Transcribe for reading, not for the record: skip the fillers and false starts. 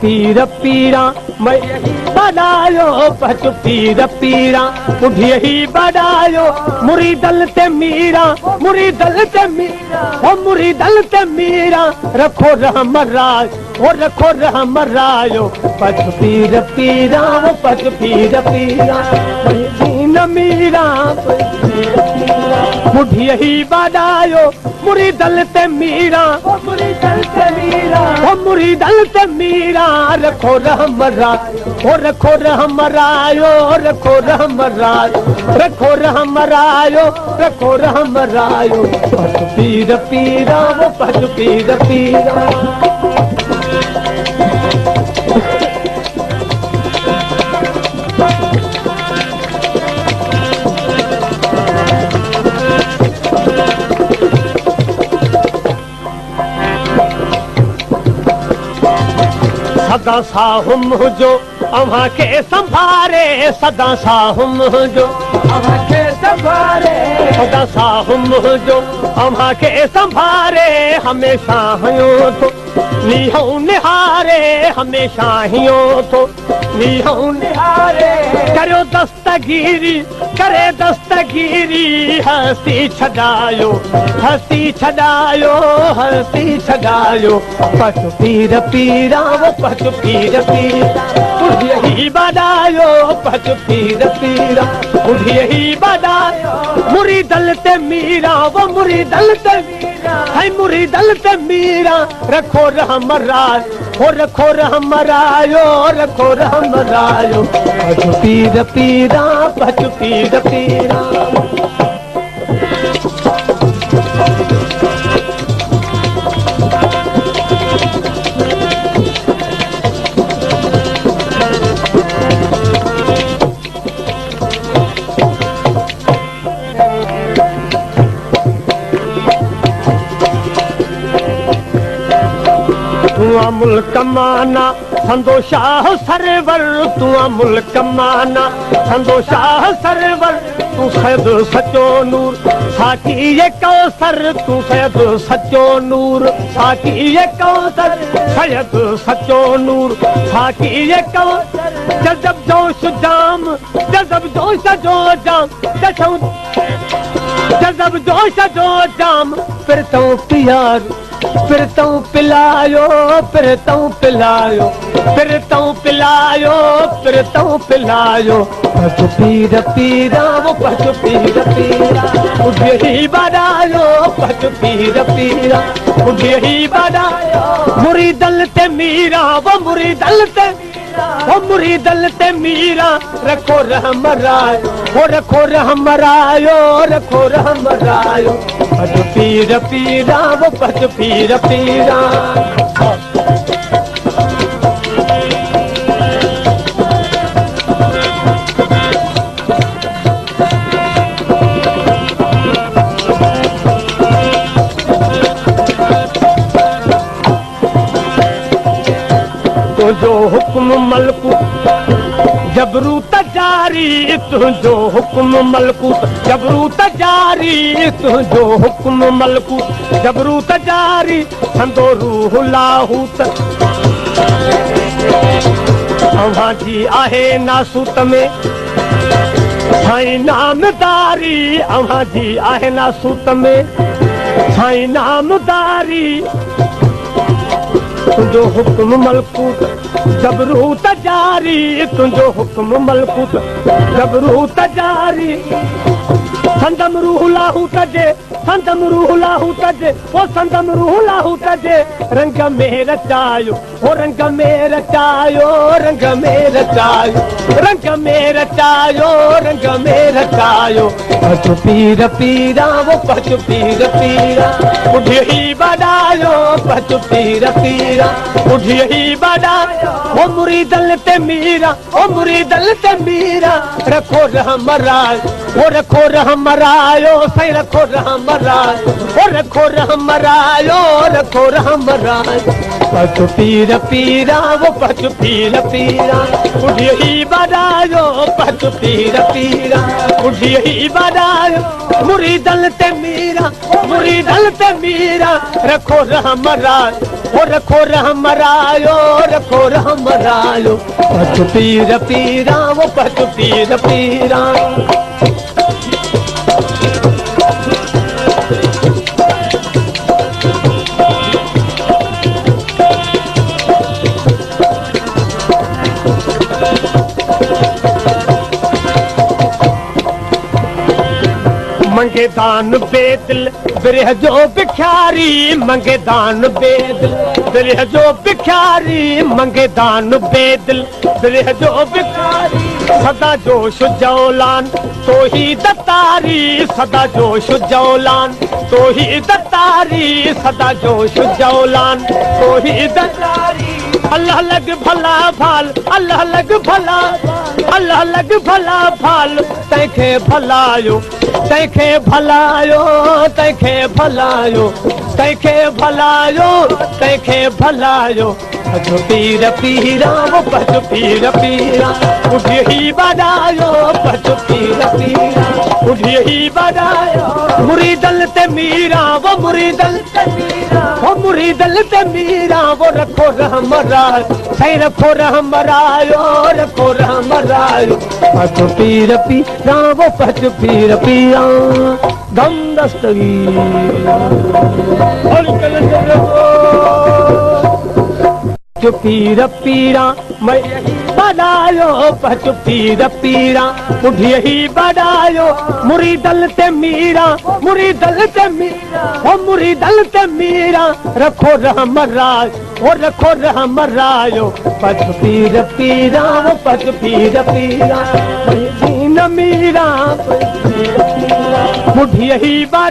पीर पीरा मैं यही बनायो पच पीर पीरा बुढ़ी ही बनायो मुरीदल ते मीरा मुरीदल ते मीरा ओ मुरीदल ते मीरा रखो रहम राज ओ रखो रहम रायो पच पीर पीरा वो पच पीर पीरा न मीरा बुढ़ी ही बनायो मुरीदल ते मीरा मुरीदल ते मीरा ओ मुरीदल ते मीरा रखो रहम राज ओ रखो रहम रायो रखो रहम रायो रखो रहम रायो रखो रहम रायो पच पीर पीरा वो पच पीर पीरा सदा साहुम जो अव्हां खे संभारे सदा साहुम जो अव्हां खे संभारे सदा साहुम जो अव्हां खे संभारे हमेशा हयो तो नीहूं निहारे हमेशा हियो तो नीहूं निहारे करो दस्तगीरी करे दस्तगीरी हस्ती छॾायो हस्ती छॾायो हस्ती छॾायो पच पीर पीरा वो पच पीर पीरा बुढ़ी ही बनायो पच पीर पीरा बुढ़ी ही बनायो मुरीदल ते मीरा वो मुरीदल ते मीरा है मुरीदल ते मीरा रखो रहम राज ओ रखो रहम रायो रखो रहम रायो पच पीर पीरा पच पीर पीरा मुल्क माना संदो शाह सरवर तू मुल्क माना संदो शाह सरवर तू सैद सचो नूर साकी ये कौसर तू सैद सचो नूर साकी ये कौसर सैद सचो नूर साकी ये कौसर जज़ब जोश जाम जज़ब जोश जो जाम जज़ब जोश जो जाम फिर तो प्यार फिर तो पिलायो फिर तो पिलायो फिर तो पिलायो फिर तो पिलायो पच पीर पीरा वो पच पीर पीरा बुढ़ी ही बनायो पच पीर पीरा बुढ़ी ही बनायो मुरीदल ते मीरा वो मुरीदल ते वो मुरीदल ते मीरा रखो रहम रायो वो रखो रहम रायो रखो रहम रायो पच पीर पीरा वो पच पीर पीरा तुझो हुक्म मलकूत जबरूत जारी तुझो हुक्म मलकूत जबरूत जारी तुझो हुक्म मलकूत जबरूत जारी संदो रूह लाहूत अव्हां जी आहे नासूत में साईं नामदारी अव्हां जी आहे नासूत में साईं नामदारी तुझो हुक्म मलकूत जबरूत जारी तुझो हुक्म मलकूत जबरूत जारी संदम रूह लाहूत जे संदम रूह लाहूत जे वो संदम रूह लाहूत जे रंग में रचायो वो रंग में रचायो रंग में रचायो रंग में रचायो रंग में रचायो पच पीर पीरा वो पच पीर पीरा बुढ़ी ही बनायो पच पीर पीरा बुढ़ी ही बनायो वो मुरीदल ते मीरा वो मुरीदल ते मीरा रखो रहम राज वो रखो रहम रायो सही रखो रहम रायो वो रखो रहम रायो रखो रहम रायो पच पीर पीरा वो पच पीर पीरा उठिए ही बजायो पच पीर पीरा उठिए ही बजायो मुरीदल ते मीरा रखो रहमराज ओ रखो रहमरायो रखो रहमरायो पच पीर पीरा वो पच पीर पीरा मंगे दान बेदिल बिरह जो बिखारी मंगे दान बेदिल बिरह जो बिखारी मंगे दान बेदिल बिरह जो बिखारी सदा जोश जौलान तो ही दतारी सदा जोश जौलान तो ही दतारी सदा जोश जौलान तो ही दतारी अल्लाह लग भला भाल अल्लाह लग भला अल्लाह लग भला भाल तैखे भलायो तैखे भलायो तैखे भलायो तैखे भलायो तैखे भलायो पच पीर पीरा वो पच पीर पीरा उठिए ही बजायो पच पीर पीरा उठिए ही बजायो मुरीदल ते मीरा वो मुरीदल ते मीरा वो मुरीदल ते मीरा वो रखो रहमराज सही रखो रहमरायो रखो रहमरायो पच पीर पीरा वो पच पीर पीरा दम दस्तगीर और कलंदर पच पीर पीरा मैं यही बजायो पच पीर पीरा उठिए ही बजायो मुरीदल ते मीरा मुरीदल ते मीरा ओ मुरीदल ते मीरा रखो रहमराज ओ रखो रहमरायो पच पीर पीरा वो पच पीर पीरा न मीरा उठिए ही बजा